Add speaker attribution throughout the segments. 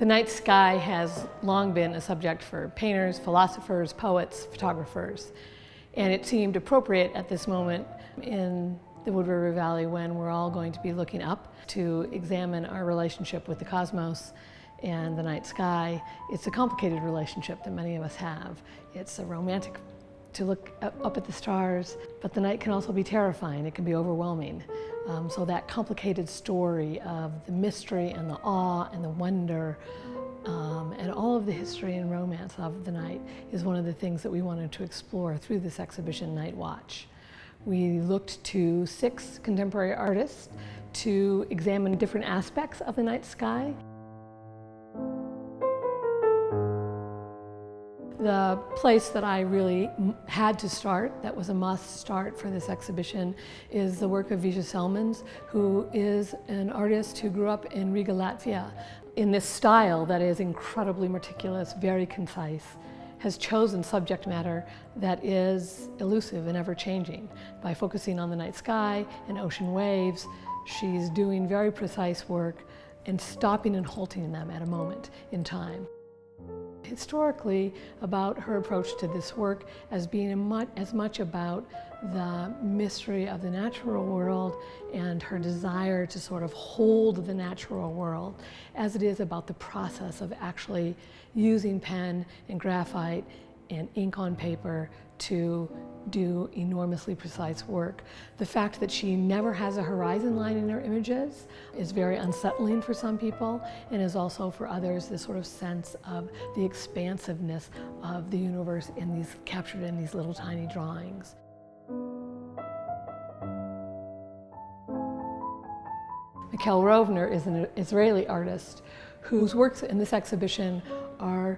Speaker 1: The night sky has long been a subject for painters, philosophers, poets, photographers, and it seemed appropriate at this moment in the Wood River Valley when we're all going to be looking up to examine our relationship with the cosmos and the night sky. It's a complicated relationship that many of us have. It's a romantic to look up at the stars, but the night can also be terrifying. It can be overwhelming. So that complicated story of the mystery and the awe and the wonder and all of the history and romance of the night is one of the things that we wanted to explore through this exhibition, Night Watch. We looked to 6 contemporary artists to examine different aspects of the night sky. The place that I really had to start, that was a must start for this exhibition, is the work of Vija Celmins, who is an artist who grew up in Riga, Latvia, in this style that is incredibly meticulous, very concise, has chosen subject matter that is elusive and ever-changing. By focusing on the night sky and ocean waves, she's doing very precise work and stopping and halting them at a moment in time. Historically, about her approach to this work as being as much about the mystery of the natural world and her desire to sort of hold the natural world as it is about the process of actually using pen and graphite and ink on paper to do enormously precise work. The fact that she never has a horizon line in her images is very unsettling for some people, and is also for others this sort of sense of the expansiveness of the universe captured in these little tiny drawings. Mikel Rovner is an Israeli artist whose works in this exhibition are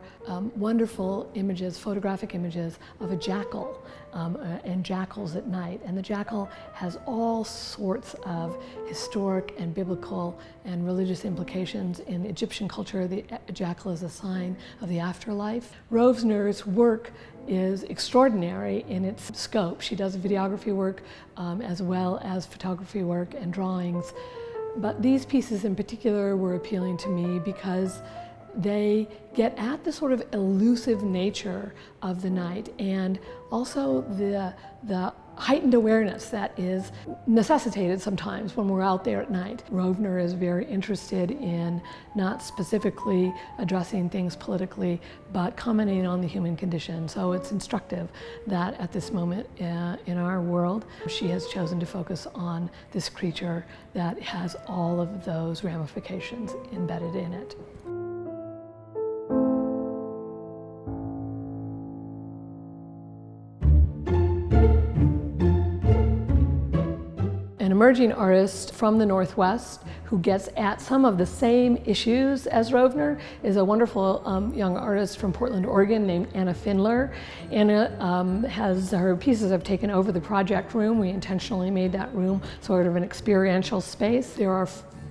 Speaker 1: wonderful images, photographic images of a jackal and jackals at night. And the jackal has all sorts of historic and biblical and religious implications. In Egyptian culture, the jackal is a sign of the afterlife. Rovner's work is extraordinary in its scope. She does videography work as well as photography work and drawings. But these pieces in particular were appealing to me because they get at the sort of elusive nature of the night and also the heightened awareness that is necessitated sometimes when we're out there at night. Rovner is very interested in not specifically addressing things politically, but commenting on the human condition. So it's instructive that at this moment in our world, she has chosen to focus on this creature that has all of those ramifications embedded in it. An emerging artist from the Northwest who gets at some of the same issues as Rovner is a wonderful young artist from Portland, Oregon named Anna Fidler. Anna her pieces have taken over the project room. We intentionally made that room sort of an experiential space. There are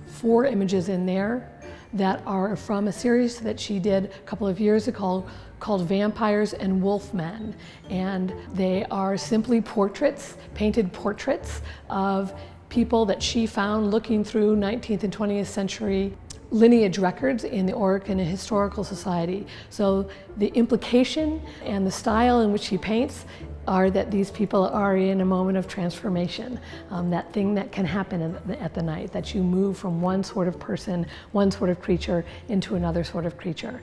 Speaker 1: 4 images in there that are from a series that she did a couple of years ago called Vampires and Wolfmen. And they are simply portraits, painted portraits of people that she found looking through 19th and 20th century lineage records in the Oregon Historical Society. So the implication and the style in which she paints are that these people are in a moment of transformation, that thing that can happen at the night, that you move from one sort of person, one sort of creature, into another sort of creature.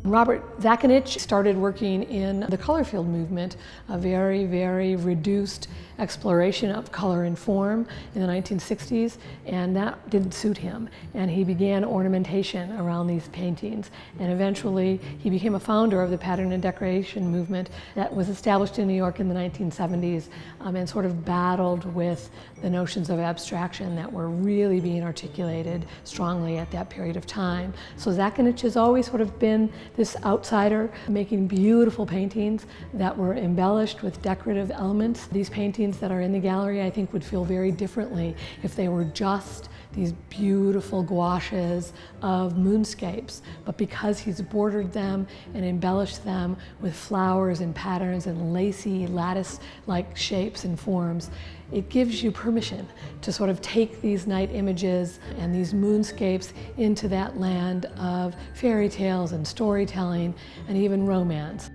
Speaker 1: Robert Zakanitch started working in the color field movement, a very, very reduced exploration of color and form in the 1960s, and that didn't suit him. And he began ornamentation around these paintings, and eventually he became a founder of the pattern and decoration movement that was established in New York in the 1970s and sort of battled with the notions of abstraction that were really being articulated strongly at that period of time. So Zakanitch has always sort of been this outsider, making beautiful paintings that were embellished with decorative elements. These paintings that are in the gallery, I think, would feel very differently if they were just these beautiful gouaches of moonscapes. But because he's bordered them and embellished them with flowers and patterns and lacy lattice-like shapes and forms, it gives you permission to sort of take these night images and these moonscapes into that land of fairy tales and storytelling and even romance.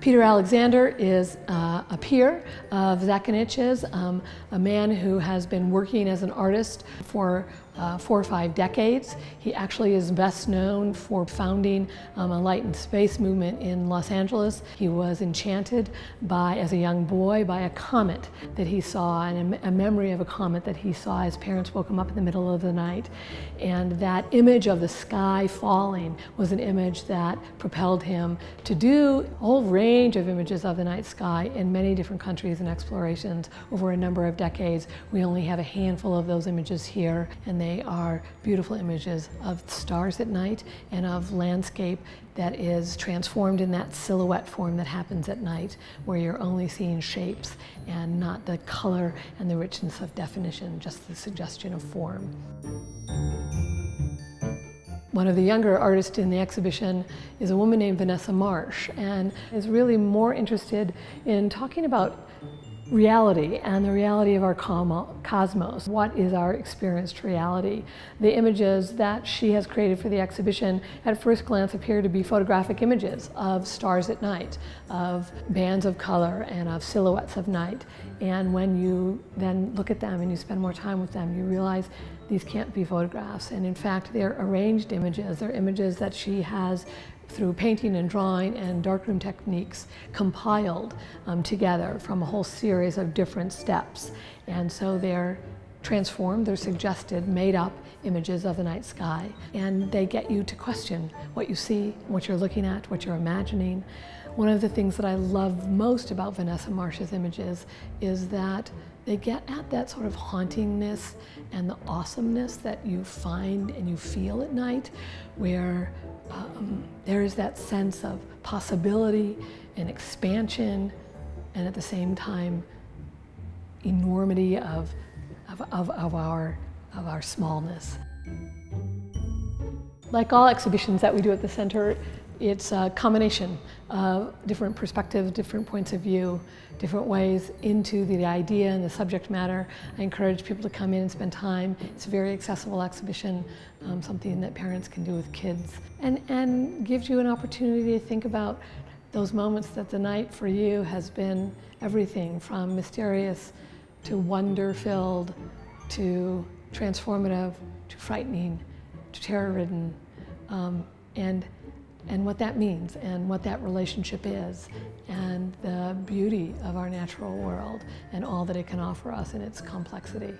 Speaker 1: Peter Alexander is a peer of Zakanich's, a man who has been working as an artist for 4 or 5 decades. He actually is best known for founding a light and space movement in Los Angeles. He was enchanted as a young boy, by a comet that he saw, and a memory of a comet that he saw. His parents woke him up in the middle of the night, and that image of the sky falling was an image that propelled him to do a whole range of images of the night sky in many different countries and explorations over a number of decades. We only have a handful of those images here, and they are beautiful images of stars at night and of landscape that is transformed in that silhouette form that happens at night, where you're only seeing shapes and not the color and the richness of definition, just the suggestion of form. One of the younger artists in the exhibition is a woman named Vanessa Marsh, and is really more interested in talking about reality and the reality of our cosmos. What is our experienced reality? The images that she has created for the exhibition at first glance appear to be photographic images of stars at night, of bands of color and of silhouettes of night. And when you then look at them and you spend more time with them, you realize these can't be photographs. And in fact, they're arranged images. They're images that she has, through painting and drawing and darkroom techniques, compiled together from a whole series of different steps. And so they're transformed, they're suggested, made up images of the night sky. And they get you to question what you see, what you're looking at, what you're imagining. One of the things that I love most about Vanessa Marsh's images is that they get at that sort of hauntingness and the awesomeness that you find and you feel at night, where there is that sense of possibility and expansion, and at the same time enormity of our smallness. Like all exhibitions that we do at the center, it's a combination of different perspectives, different points of view, different ways into the idea and the subject matter. I encourage people to come in and spend time. It's a very accessible exhibition, something that parents can do with kids, and gives you an opportunity to think about those moments that the night for you has been everything from mysterious to wonder-filled to transformative to frightening to terror-ridden, and what that means and what that relationship is, and the beauty of our natural world and all that it can offer us in its complexity.